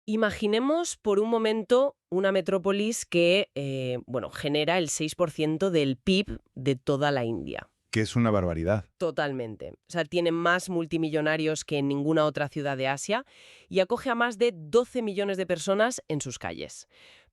Imaginemos por un momento una metrópolis que, genera el 6% del PIB de toda la India. Que es una barbaridad. Totalmente. O sea, tiene más multimillonarios que en ninguna otra ciudad de Asia y acoge a más de 12 millones de personas en sus calles.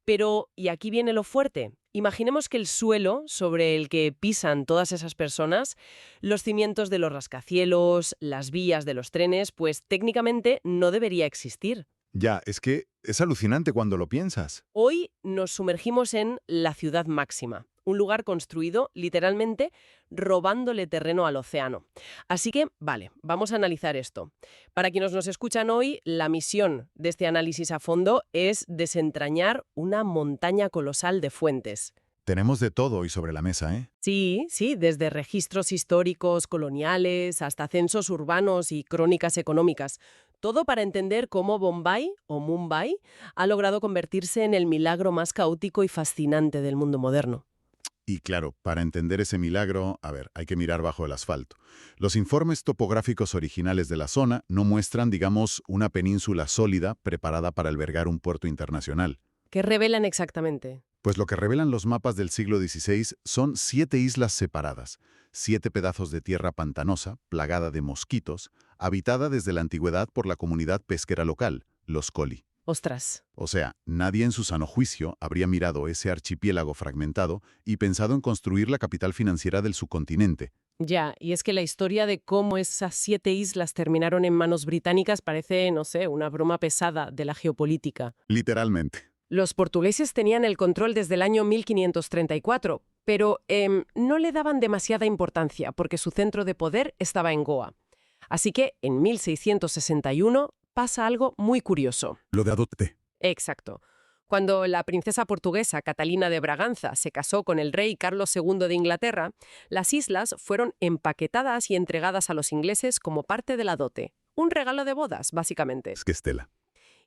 Pero, y aquí viene lo fuerte, imaginemos que el suelo sobre el que pisan todas esas personas, los cimientos de los rascacielos, las vías de los trenes, pues técnicamente no debería existir. Ya, es que es alucinante cuando lo piensas. Hoy nos sumergimos en la ciudad máxima, un lugar construido literalmente robándole terreno al océano. Así que, vale, vamos a analizar esto. Para quienes nos escuchan hoy, la misión de este análisis a fondo es desentrañar una montaña colosal de fuentes. Tenemos de todo hoy sobre la mesa, ¿eh? Sí, sí, desde registros históricos, coloniales, hasta censos urbanos y crónicas económicas. Todo para entender cómo Bombay, o Mumbai, ha logrado convertirse en el milagro más caótico y fascinante del mundo moderno. Y claro, para entender ese milagro, a ver, hay que mirar bajo el asfalto. Los informes topográficos originales de la zona no muestran, digamos, una península sólida preparada para albergar un puerto internacional. ¿Qué revelan exactamente? Pues lo que revelan los mapas del siglo XVI son 7 islas separadas, 7 pedazos de tierra pantanosa, plagada de mosquitos, habitada desde la antigüedad por la comunidad pesquera local, los Coli. Ostras. O sea, nadie en su sano juicio habría mirado ese archipiélago fragmentado y pensado en construir la capital financiera del subcontinente. Ya, y es que la historia de cómo esas 7 islas terminaron en manos británicas parece, no sé, una broma pesada de la geopolítica. Literalmente. Los portugueses tenían el control desde el año 1534, pero no le daban demasiada importancia porque su centro de poder estaba en Goa. Así que en 1661 pasa algo muy curioso. Lo de adopte. Exacto. Cuando la princesa portuguesa Catalina de Braganza se casó con el rey Carlos II de Inglaterra, las islas fueron empaquetadas y entregadas a los ingleses como parte de la dote. Un regalo de bodas, básicamente. Es que Estela.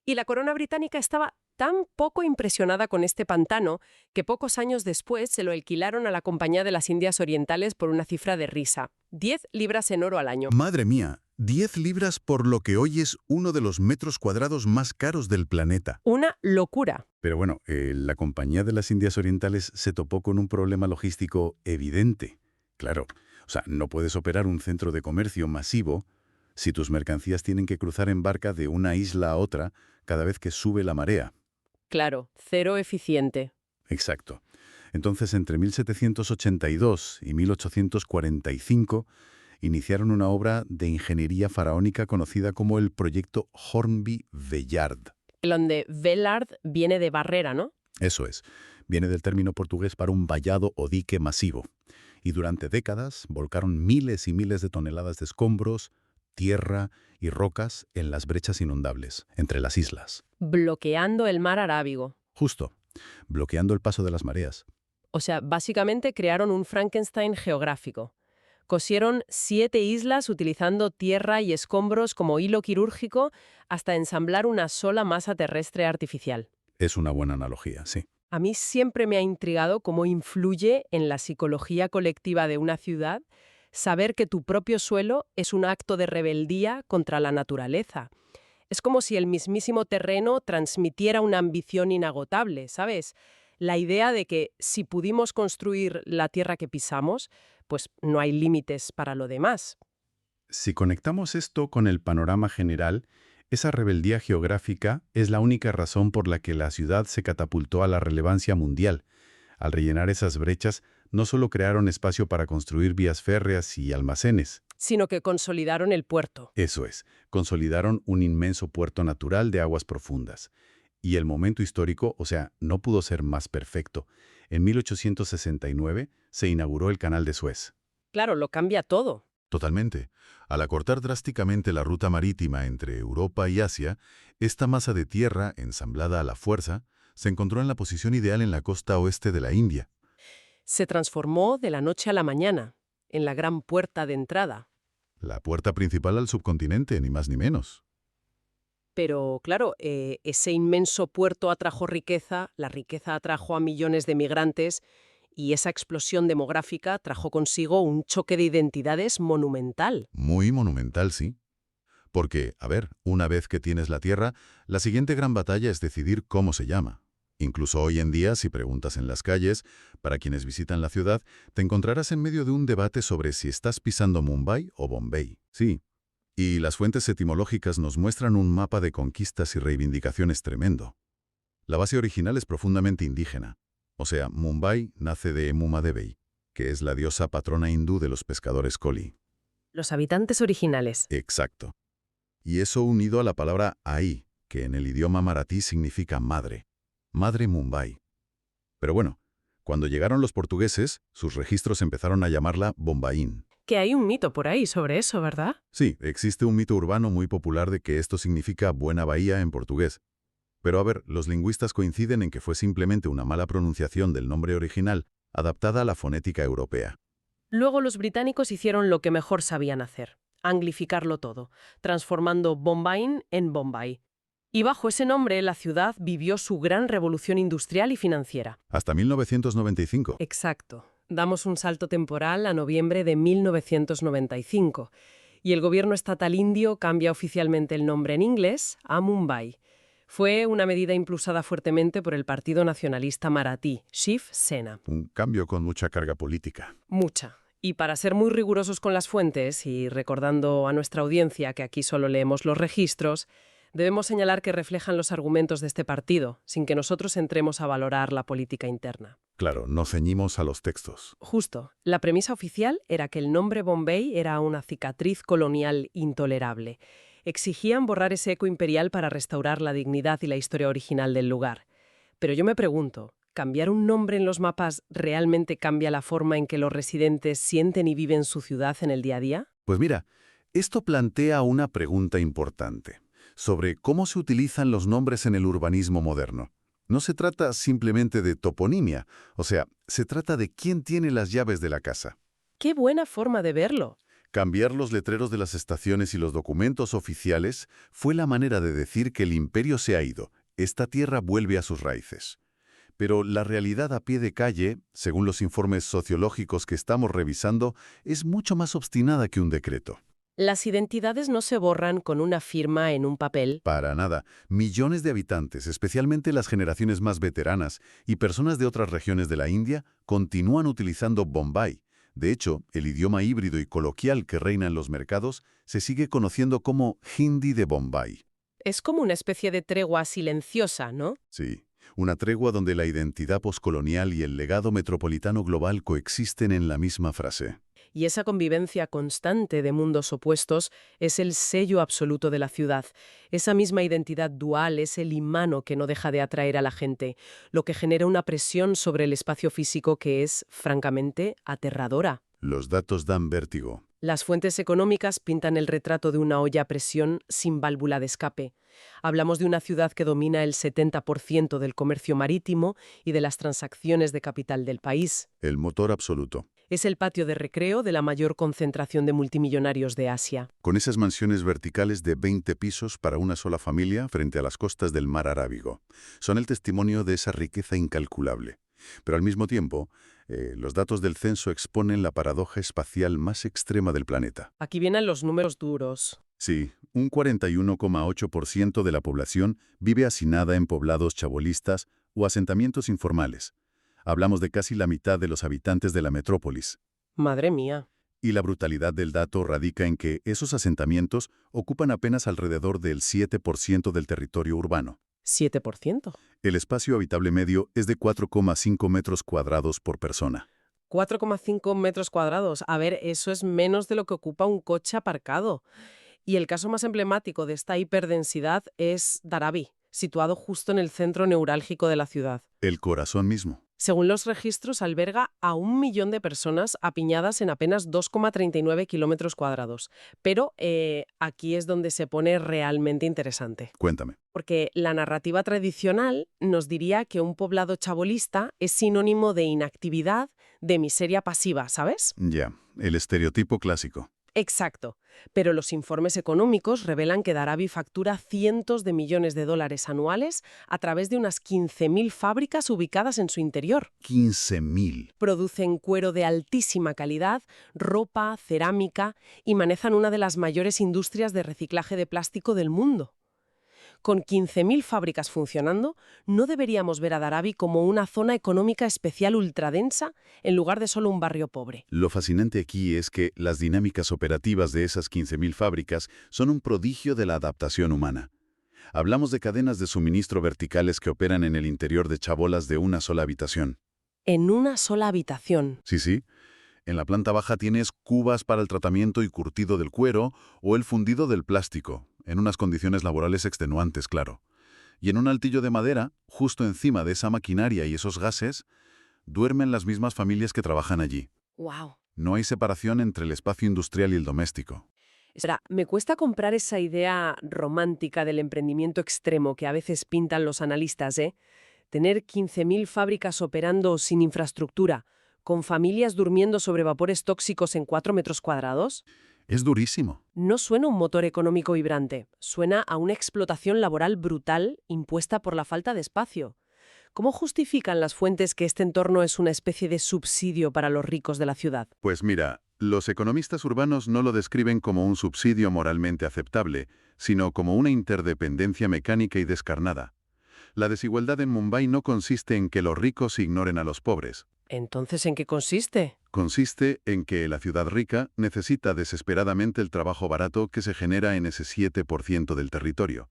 Y la corona británica estaba tan poco impresionada con este pantano que pocos años después se lo alquilaron a la Compañía de las Indias Orientales por una cifra de risa: 10 libras en oro al año. Madre mía, 10 libras por lo que hoy es uno de los metros cuadrados más caros del planeta. Una locura. Pero bueno, la Compañía de las Indias Orientales se topó con un problema logístico evidente. Claro, o sea, no puedes operar un centro de comercio masivo si tus mercancías tienen que cruzar en barca de una isla a otra cada vez que sube la marea. Claro, cero eficiente. Exacto. Entonces, entre 1782 y 1845, iniciaron una obra de ingeniería faraónica conocida como el Proyecto Hornby-Vellard. Donde Vellard viene de barrera, ¿no? Eso es. Viene del término portugués para un vallado o dique masivo. Y durante décadas volcaron miles y miles de toneladas de escombros, tierra y rocas en las brechas inundables, entre las islas. Bloqueando el mar Arábigo. Justo, bloqueando el paso de las mareas. O sea, básicamente crearon un Frankenstein geográfico. Cosieron 7 islas utilizando tierra y escombros como hilo quirúrgico hasta ensamblar una sola masa terrestre artificial. Es una buena analogía, sí. A mí siempre me ha intrigado cómo influye en la psicología colectiva de una ciudad saber que tu propio suelo es un acto de rebeldía contra la naturaleza. Es como si el mismísimo terreno transmitiera una ambición inagotable, ¿sabes? La idea de que si pudimos construir la tierra que pisamos, pues no hay límites para lo demás. Si conectamos esto con el panorama general, esa rebeldía geográfica es la única razón por la que la ciudad se catapultó a la relevancia mundial. Al rellenar esas brechas, no solo crearon espacio para construir vías férreas y almacenes. Sino que consolidaron el puerto. Eso es, consolidaron un inmenso puerto natural de aguas profundas. Y el momento histórico, o sea, no pudo ser más perfecto. En 1869 se inauguró el Canal de Suez. Claro, lo cambia todo. Totalmente. Al acortar drásticamente la ruta marítima entre Europa y Asia, esta masa de tierra, ensamblada a la fuerza, se encontró en la posición ideal en la costa oeste de la India. Se transformó de la noche a la mañana en la gran puerta de entrada. La puerta principal al subcontinente, ni más ni menos. Pero claro, ese inmenso puerto atrajo riqueza, la riqueza atrajo a millones de migrantes y esa explosión demográfica trajo consigo un choque de identidades monumental. Muy monumental, sí. Porque, a ver, una vez que tienes la tierra, la siguiente gran batalla es decidir cómo se llama. Incluso hoy en día, si preguntas en las calles, para quienes visitan la ciudad, te encontrarás en medio de un debate sobre si estás pisando Mumbai o Bombay. Sí. Y las fuentes etimológicas nos muestran un mapa de conquistas y reivindicaciones tremendo. La base original es profundamente indígena. O sea, Mumbai nace de Mumadevei, que es la diosa patrona hindú de los pescadores Koli. Los habitantes originales. Exacto. Y eso unido a la palabra Ai, que en el idioma maratí significa madre. Madre Mumbai. Pero bueno, cuando llegaron los portugueses, sus registros empezaron a llamarla Bombaín. Que hay un mito por ahí sobre eso, ¿verdad? Sí, existe un mito urbano muy popular de que esto significa buena bahía en portugués. Pero a ver, los lingüistas coinciden en que fue simplemente una mala pronunciación del nombre original, adaptada a la fonética europea. Luego los británicos hicieron lo que mejor sabían hacer, anglificarlo todo, transformando Bombaín en Bombay. Y bajo ese nombre, la ciudad vivió su gran revolución industrial y financiera. Hasta 1995. Exacto. Damos un salto temporal a noviembre de 1995, y el gobierno estatal indio cambia oficialmente el nombre en inglés a Mumbai. Fue una medida impulsada fuertemente por el Partido Nacionalista Maratí, Shiv Sena. Un cambio con mucha carga política. Mucha. Y para ser muy rigurosos con las fuentes, y recordando a nuestra audiencia que aquí solo leemos los registros, debemos señalar que reflejan los argumentos de este partido, sin que nosotros entremos a valorar la política interna. Claro, nos ceñimos a los textos. Justo. La premisa oficial era que el nombre Bombay era una cicatriz colonial intolerable. Exigían borrar ese eco imperial para restaurar la dignidad y la historia original del lugar. Pero yo me pregunto, ¿cambiar un nombre en los mapas realmente cambia la forma en que los residentes sienten y viven su ciudad en el día a día? Pues mira, esto plantea una pregunta importante sobre cómo se utilizan los nombres en el urbanismo moderno. No se trata simplemente de toponimia, o sea, se trata de quién tiene las llaves de la casa. ¡Qué buena forma de verlo! Cambiar los letreros de las estaciones y los documentos oficiales fue la manera de decir que el imperio se ha ido, esta tierra vuelve a sus raíces. Pero la realidad a pie de calle, según los informes sociológicos que estamos revisando, es mucho más obstinada que un decreto. Las identidades no se borran con una firma en un papel. Para nada. Millones de habitantes, especialmente las generaciones más veteranas y personas de otras regiones de la India, continúan utilizando Bombay. De hecho, el idioma híbrido y coloquial que reina en los mercados se sigue conociendo como Hindi de Bombay. Es como una especie de tregua silenciosa, ¿no? Sí, una tregua donde la identidad poscolonial y el legado metropolitano global coexisten en la misma frase. Y esa convivencia constante de mundos opuestos es el sello absoluto de la ciudad. Esa misma identidad dual es el imán que no deja de atraer a la gente, lo que genera una presión sobre el espacio físico que es, francamente, aterradora. Los datos dan vértigo. Las fuentes económicas pintan el retrato de una olla a presión sin válvula de escape. Hablamos de una ciudad que domina el 70% del comercio marítimo y de las transacciones de capital del país. El motor absoluto. Es el patio de recreo de la mayor concentración de multimillonarios de Asia. Con esas mansiones verticales de 20 pisos para una sola familia frente a las costas del mar Arábigo. Son el testimonio de esa riqueza incalculable. Pero al mismo tiempo, los datos del censo exponen la paradoja espacial más extrema del planeta. Aquí vienen los números duros. Sí, un 41,8% de la población vive hacinada en poblados chabolistas o asentamientos informales. Hablamos de casi la mitad de los habitantes de la metrópolis. Madre mía. Y la brutalidad del dato radica en que esos asentamientos ocupan apenas alrededor del 7% del territorio urbano. ¿7%? El espacio habitable medio es de 4,5 metros cuadrados por persona. 4,5 metros cuadrados. A ver, eso es menos de lo que ocupa un coche aparcado. Y el caso más emblemático de esta hiperdensidad es Dharavi, situado justo en el centro neurálgico de la ciudad. El corazón mismo. Según los registros, alberga a 1 millón de personas apiñadas en apenas 2,39 kilómetros cuadrados. Pero aquí es donde se pone realmente interesante. Cuéntame. Porque la narrativa tradicional nos diría que un poblado chabolista es sinónimo de inactividad, de miseria pasiva, ¿sabes? Ya, el estereotipo clásico. Exacto. Pero los informes económicos revelan que Darabi factura cientos de millones de dólares anuales a través de unas 15.000 fábricas ubicadas en su interior. 15.000. Producen cuero de altísima calidad, ropa, cerámica y manejan una de las mayores industrias de reciclaje de plástico del mundo. Con 15.000 fábricas funcionando, no deberíamos ver a Darabi como una zona económica especial ultradensa en lugar de solo un barrio pobre. Lo fascinante aquí es que las dinámicas operativas de esas 15.000 fábricas son un prodigio de la adaptación humana. Hablamos de cadenas de suministro verticales que operan en el interior de chabolas de una sola habitación. En una sola habitación. Sí. En la planta baja tienes cubas para el tratamiento y curtido del cuero o el fundido del plástico, en unas condiciones laborales extenuantes, claro. Y en un altillo de madera, justo encima de esa maquinaria y esos gases, duermen las mismas familias que trabajan allí. ¡Wow! No hay separación entre el espacio industrial y el doméstico. Espera, me cuesta comprar esa idea romántica del emprendimiento extremo que a veces pintan los analistas, ¿eh? Tener 15.000 fábricas operando sin infraestructura, con familias durmiendo sobre vapores tóxicos en 4 metros cuadrados. Es durísimo. No suena un motor económico vibrante, suena a una explotación laboral brutal impuesta por la falta de espacio. ¿Cómo justifican las fuentes que este entorno es una especie de subsidio para los ricos de la ciudad? Pues mira, los economistas urbanos no lo describen como un subsidio moralmente aceptable, sino como una interdependencia mecánica y descarnada. La desigualdad en Mumbai no consiste en que los ricos ignoren a los pobres. Entonces, ¿en qué consiste? Consiste en que la ciudad rica necesita desesperadamente el trabajo barato que se genera en ese 7% del territorio.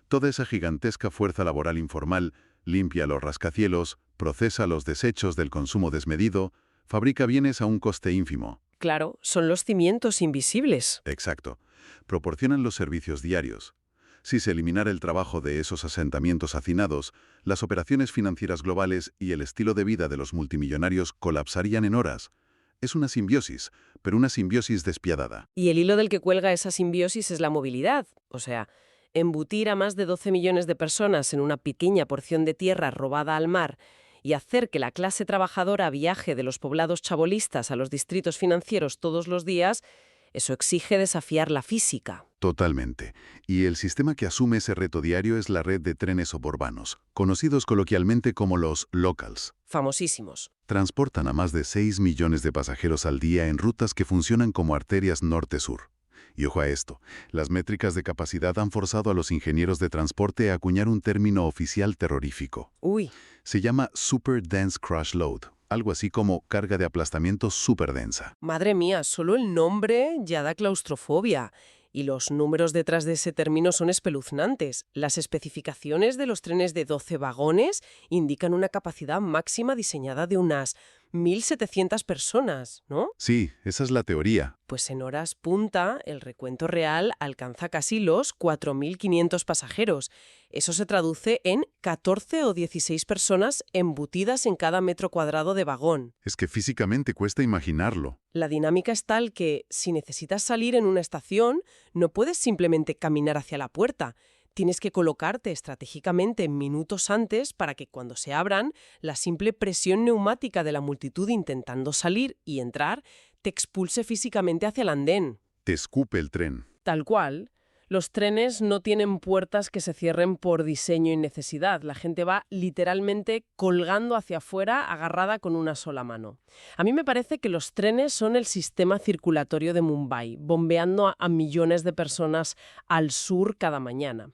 Toda esa gigantesca fuerza laboral informal limpia los rascacielos, procesa los desechos del consumo desmedido, fabrica bienes a un coste ínfimo. Claro, son los cimientos invisibles. Exacto. Proporcionan los servicios diarios. Si se eliminara el trabajo de esos asentamientos hacinados, las operaciones financieras globales y el estilo de vida de los multimillonarios colapsarían en horas. Es una simbiosis, pero una simbiosis despiadada. Y el hilo del que cuelga esa simbiosis es la movilidad. O sea, embutir a más de 12 millones de personas en una pequeña porción de tierra robada al mar y hacer que la clase trabajadora viaje de los poblados chabolistas a los distritos financieros todos los días, eso exige desafiar la física. Totalmente. Y el sistema que asume ese reto diario es la red de trenes suburbanos, conocidos coloquialmente como los locals. Famosísimos. Transportan a más de 6 millones de pasajeros al día en rutas que funcionan como arterias norte-sur. Y ojo a esto, las métricas de capacidad han forzado a los ingenieros de transporte a acuñar un término oficial terrorífico. Uy. Se llama Super Dense Crash Load, algo así como carga de aplastamiento súper densa. Madre mía, solo el nombre ya da claustrofobia. Y los números detrás de ese término son espeluznantes. Las especificaciones de los trenes de 12 vagones indican una capacidad máxima diseñada de unas 1.700 personas, ¿no? Sí, esa es la teoría. Pues en horas punta, el recuento real alcanza casi los 4.500 pasajeros. Eso se traduce en 14 o 16 personas embutidas en cada metro cuadrado de vagón. Es que físicamente cuesta imaginarlo. La dinámica es tal que, si necesitas salir en una estación, no puedes simplemente caminar hacia la puerta. Tienes que colocarte estratégicamente minutos antes para que cuando se abran, la simple presión neumática de la multitud intentando salir y entrar te expulse físicamente hacia el andén. Te escupe el tren. Tal cual. Los trenes no tienen puertas que se cierren por diseño y necesidad. La gente va literalmente colgando hacia afuera, agarrada con una sola mano. A mí me parece que los trenes son el sistema circulatorio de Mumbai, bombeando a millones de personas al sur cada mañana.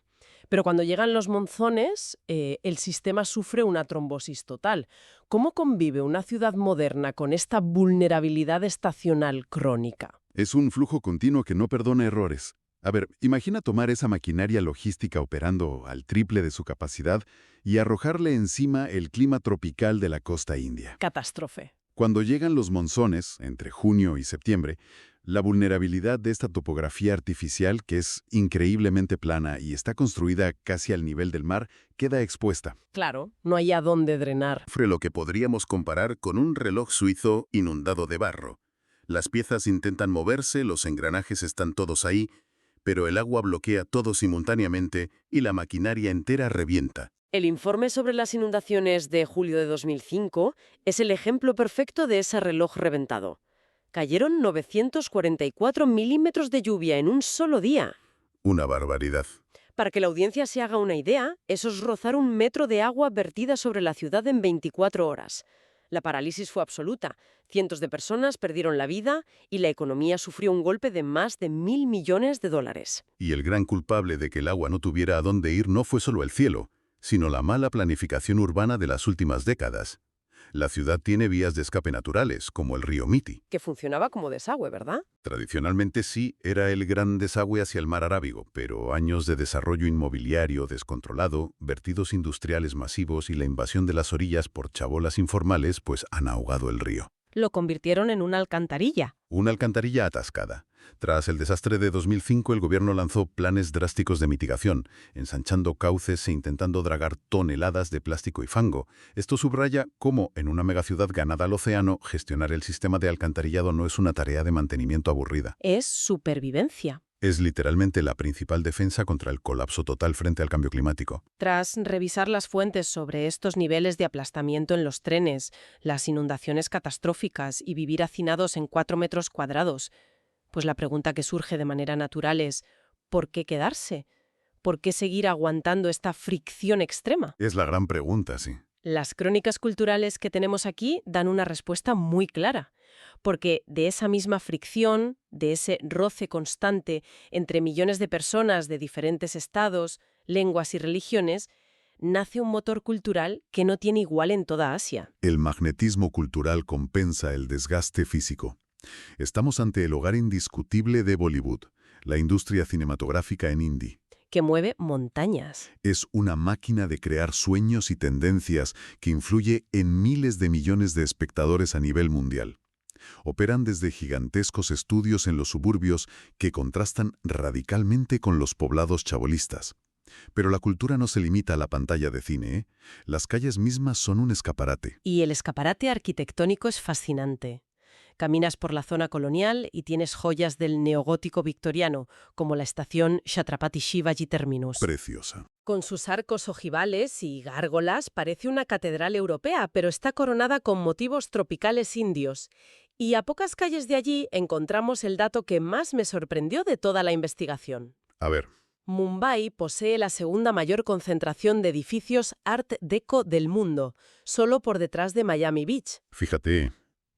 Pero cuando llegan los monzones, el sistema sufre una trombosis total. ¿Cómo convive una ciudad moderna con esta vulnerabilidad estacional crónica? Es un flujo continuo que no perdona errores. A ver, imagina tomar esa maquinaria logística operando al triple de su capacidad y arrojarle encima el clima tropical de la costa india. Catástrofe. Cuando llegan los monzones, entre junio y septiembre, la vulnerabilidad de esta topografía artificial, que es increíblemente plana y está construida casi al nivel del mar, queda expuesta. Claro, no hay a dónde drenar. Fue lo que podríamos comparar con un reloj suizo inundado de barro. Las piezas intentan moverse, los engranajes están todos ahí, pero el agua bloquea todo simultáneamente y la maquinaria entera revienta. El informe sobre las inundaciones de julio de 2005 es el ejemplo perfecto de ese reloj reventado. Cayeron 944 milímetros de lluvia en un solo día. Una barbaridad. Para que la audiencia se haga una idea, eso es rozar 1 metro de agua vertida sobre la ciudad en 24 horas. La parálisis fue absoluta. Cientos de personas perdieron la vida y la economía sufrió un golpe de más de 1.000 millones de dólares. Y el gran culpable de que el agua no tuviera a dónde ir no fue solo el cielo, sino la mala planificación urbana de las últimas décadas. La ciudad tiene vías de escape naturales, como el río Miti. Que funcionaba como desagüe, ¿verdad? Tradicionalmente sí, era el gran desagüe hacia el mar Arábigo, pero años de desarrollo inmobiliario descontrolado, vertidos industriales masivos y la invasión de las orillas por chabolas informales, pues han ahogado el río. Lo convirtieron en una alcantarilla. Una alcantarilla atascada. Tras el desastre de 2005, el gobierno lanzó planes drásticos de mitigación, ensanchando cauces e intentando dragar toneladas de plástico y fango. Esto subraya cómo, en una megaciudad ganada al océano, gestionar el sistema de alcantarillado no es una tarea de mantenimiento aburrida. Es supervivencia. Es literalmente la principal defensa contra el colapso total frente al cambio climático. Tras revisar las fuentes sobre estos niveles de aplastamiento en los trenes, las inundaciones catastróficas y vivir hacinados en 4 metros cuadrados, pues la pregunta que surge de manera natural es ¿por qué quedarse? ¿Por qué seguir aguantando esta fricción extrema? Es la gran pregunta, sí. Las crónicas culturales que tenemos aquí dan una respuesta muy clara, porque de esa misma fricción, de ese roce constante entre millones de personas de diferentes estados, lenguas y religiones, nace un motor cultural que no tiene igual en toda Asia. El magnetismo cultural compensa el desgaste físico. Estamos ante el hogar indiscutible de Bollywood, la industria cinematográfica en hindi. Que mueve montañas. Es una máquina de crear sueños y tendencias que influye en miles de millones de espectadores a nivel mundial. Operan desde gigantescos estudios en los suburbios que contrastan radicalmente con los poblados chabolistas. Pero la cultura no se limita a la pantalla de cine, ¿eh? Las calles mismas son un escaparate. Y el escaparate arquitectónico es fascinante. Caminas por la zona colonial y tienes joyas del neogótico victoriano, como la estación Chhatrapati Shivaji Terminus. Preciosa. Con sus arcos ojivales y gárgolas parece una catedral europea, pero está coronada con motivos tropicales indios. Y a pocas calles de allí encontramos el dato que más me sorprendió de toda la investigación. A ver. Mumbai posee la segunda mayor concentración de edificios Art Deco del mundo, solo por detrás de Miami Beach. Fíjate.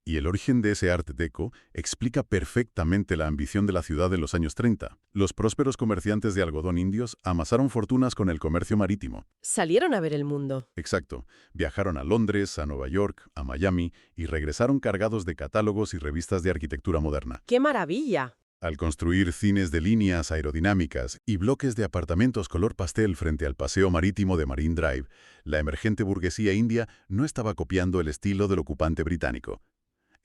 Y el origen de ese Art Deco explica perfectamente la ambición de la ciudad en los años 30. Los prósperos comerciantes de algodón indios amasaron fortunas con el comercio marítimo. Salieron a ver el mundo. Exacto. Viajaron a Londres, a Nueva York, a Miami y regresaron cargados de catálogos y revistas de arquitectura moderna. ¡Qué maravilla! Al construir cines de líneas aerodinámicas y bloques de apartamentos color pastel frente al paseo marítimo de Marine Drive, la emergente burguesía india no estaba copiando el estilo del ocupante británico.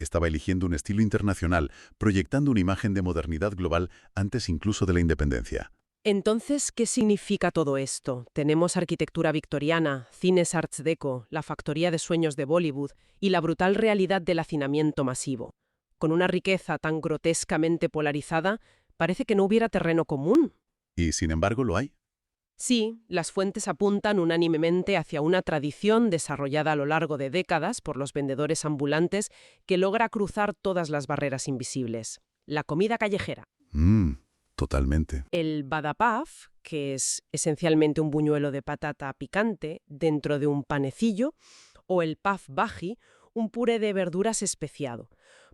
Estaba eligiendo un estilo internacional, proyectando una imagen de modernidad global antes incluso de la independencia. Entonces, ¿qué significa todo esto? Tenemos arquitectura victoriana, cines Art Deco, la factoría de sueños de Bollywood y la brutal realidad del hacinamiento masivo. Con una riqueza tan grotescamente polarizada, parece que no hubiera terreno común. Y sin embargo lo hay. Sí, las fuentes apuntan unánimemente hacia una tradición desarrollada a lo largo de décadas por los vendedores ambulantes que logra cruzar todas las barreras invisibles. La comida callejera. Totalmente. El vada pav, que es esencialmente un buñuelo de patata picante dentro de un panecillo, o el pav bhaji, un puré de verduras especiado.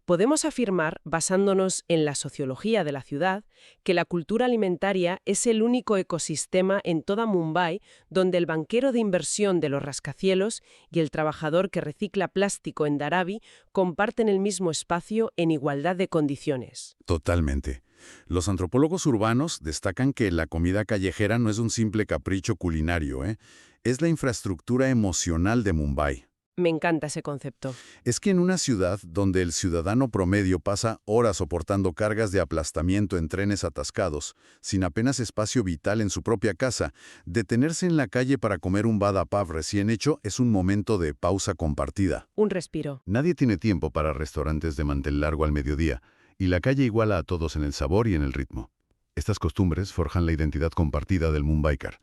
Podemos afirmar, basándonos en la sociología de la ciudad, que la cultura alimentaria es el único ecosistema en toda Mumbai donde el banquero de inversión de los rascacielos y el trabajador que recicla plástico en Dharavi comparten el mismo espacio en igualdad de condiciones. Totalmente. Los antropólogos urbanos destacan que la comida callejera no es un simple capricho culinario, ¿eh? Es la infraestructura emocional de Mumbai. Me encanta ese concepto. Es que en una ciudad donde el ciudadano promedio pasa horas soportando cargas de aplastamiento en trenes atascados, sin apenas espacio vital en su propia casa, detenerse en la calle para comer un vada pav recién hecho es un momento de pausa compartida. Un respiro. Nadie tiene tiempo para restaurantes de mantel largo al mediodía, y la calle iguala a todos en el sabor y en el ritmo. Estas costumbres forjan la identidad compartida del Mumbaikar.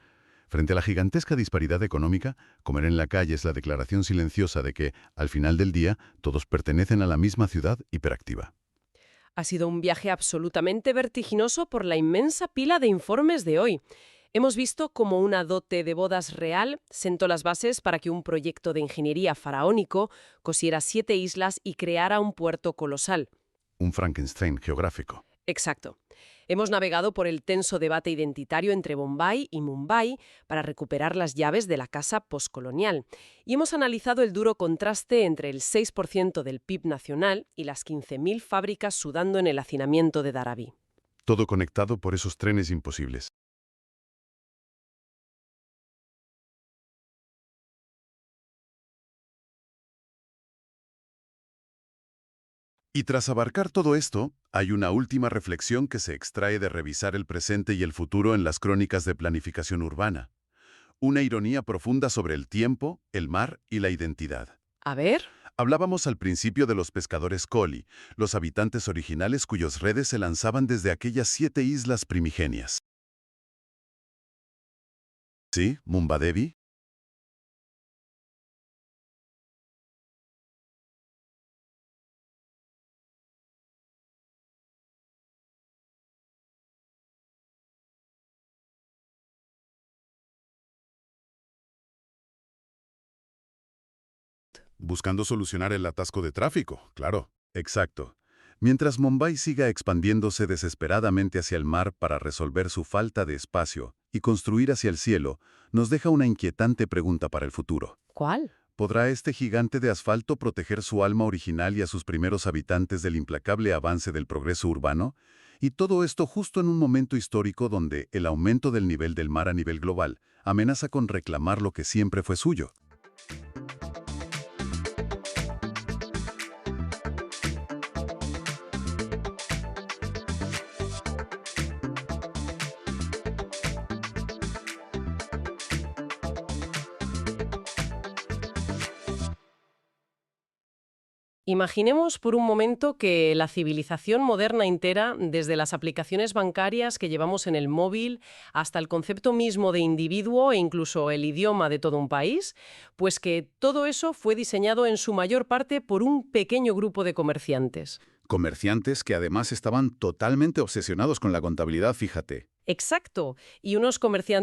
Frente a la gigantesca disparidad económica, comer en la calle es la declaración silenciosa de que, al final del día, todos pertenecen a la misma ciudad hiperactiva. Ha sido un viaje absolutamente vertiginoso por la inmensa pila de informes de hoy. Hemos visto cómo una dote de bodas real sentó las bases para que un proyecto de ingeniería faraónico cosiera 7 islas y creara un puerto colosal. Un Frankenstein geográfico. Exacto. Hemos navegado por el tenso debate identitario entre Bombay y Mumbai para recuperar las llaves de la casa postcolonial. Y hemos analizado el duro contraste entre el 6% del PIB nacional y las 15.000 fábricas sudando en el hacinamiento de Dharavi. Todo conectado por esos trenes imposibles. Y tras abarcar todo esto, hay una última reflexión que se extrae de revisar el presente y el futuro en las crónicas de planificación urbana. Una ironía profunda sobre el tiempo, el mar y la identidad. A ver. Hablábamos al principio de los pescadores Collie, los habitantes originales cuyas redes se lanzaban desde aquellas 7 islas primigenias. ¿Sí, Mumbadevi? Buscando solucionar el atasco de tráfico, claro. Exacto. Mientras Mumbai siga expandiéndose desesperadamente hacia el mar para resolver su falta de espacio y construir hacia el cielo, nos deja una inquietante pregunta para el futuro. ¿Cuál? ¿Podrá este gigante de asfalto proteger su alma original y a sus primeros habitantes del implacable avance del progreso urbano? Y todo esto justo en un momento histórico donde el aumento del nivel del mar a nivel global amenaza con reclamar lo que siempre fue suyo. Imaginemos por un momento que la civilización moderna entera, desde las aplicaciones bancarias que llevamos en el móvil hasta el concepto mismo de individuo e incluso el idioma de todo un país, pues que todo eso fue diseñado en su mayor parte por un pequeño grupo de comerciantes. Comerciantes que además estaban totalmente obsesionados con la contabilidad, fíjate. Exacto, y unos comerciantes